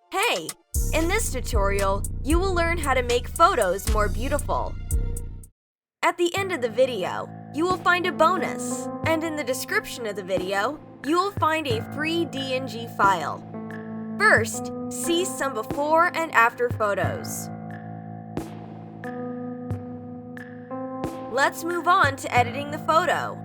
Hey! In this tutorial, you will learn how to make photos more beautiful. At the end of the video, you will find a bonus, and in the description of the video, you will find a free DNG file. First, see some before and after photos. Let's move on to editing the photo.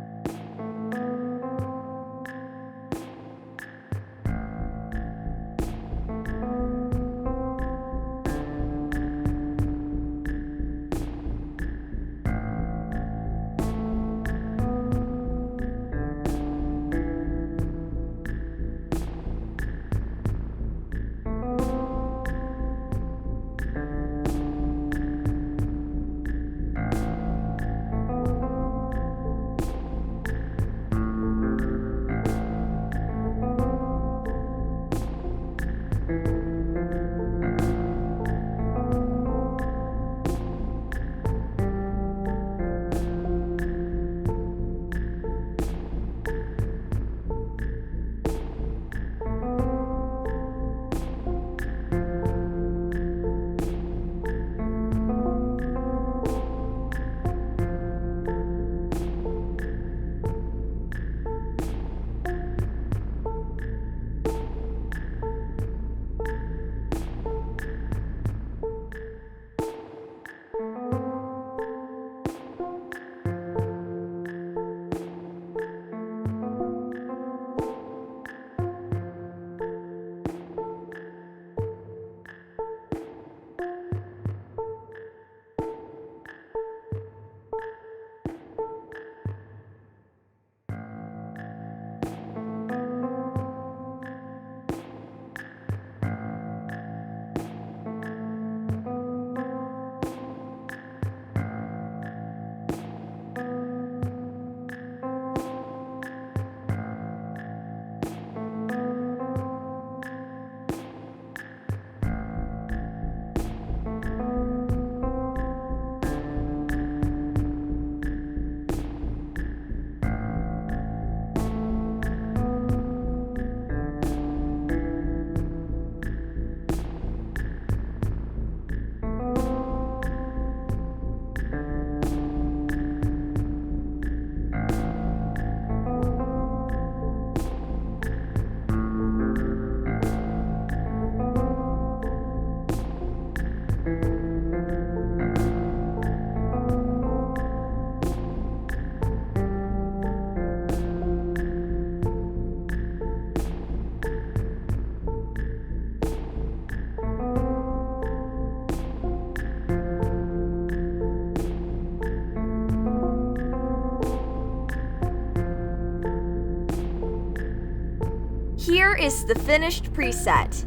Here is the finished preset.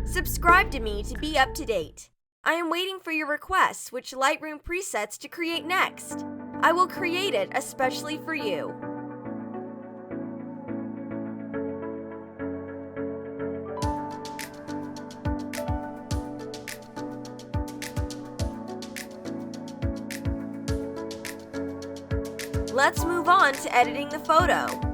Subscribe to me to be up to date. I am waiting for your requests which Lightroom presets to create next. I will create it especially for you. Let's move on to editing the photo.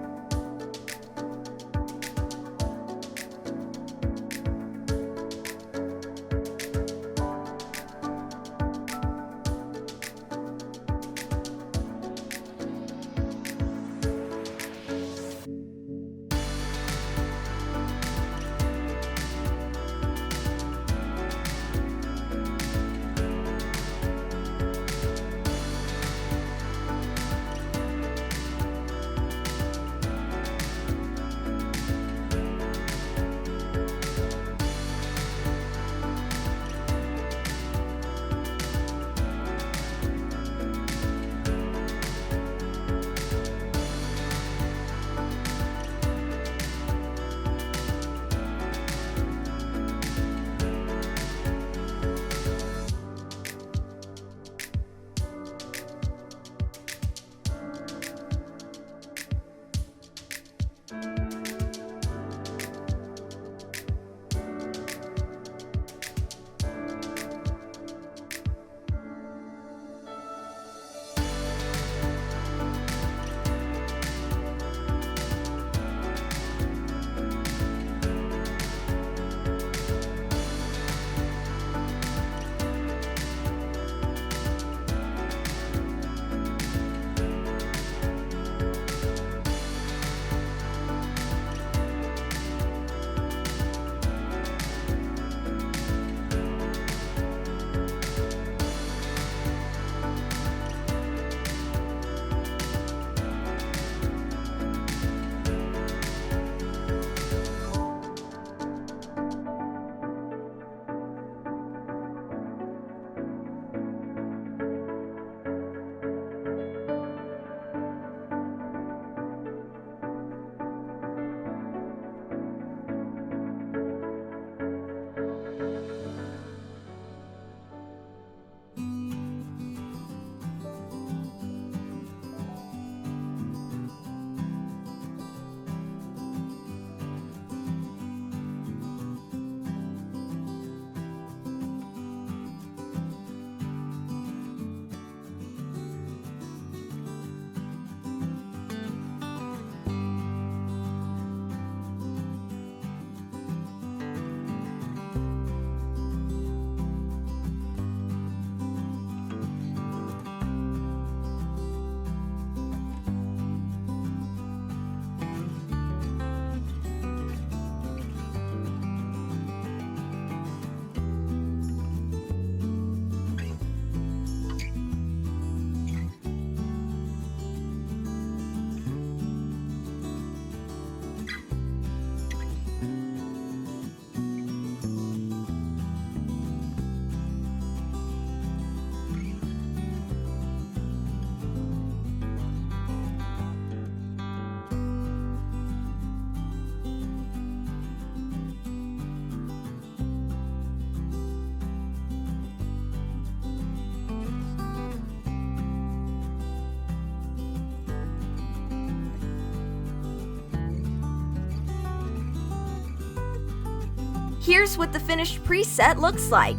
Here's what the finished preset looks like.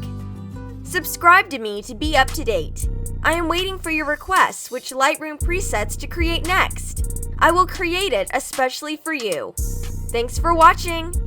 Subscribe to me to be up to date. I am waiting for your requests which Lightroom presets to create next. I will create it especially for you. Thanks for watching!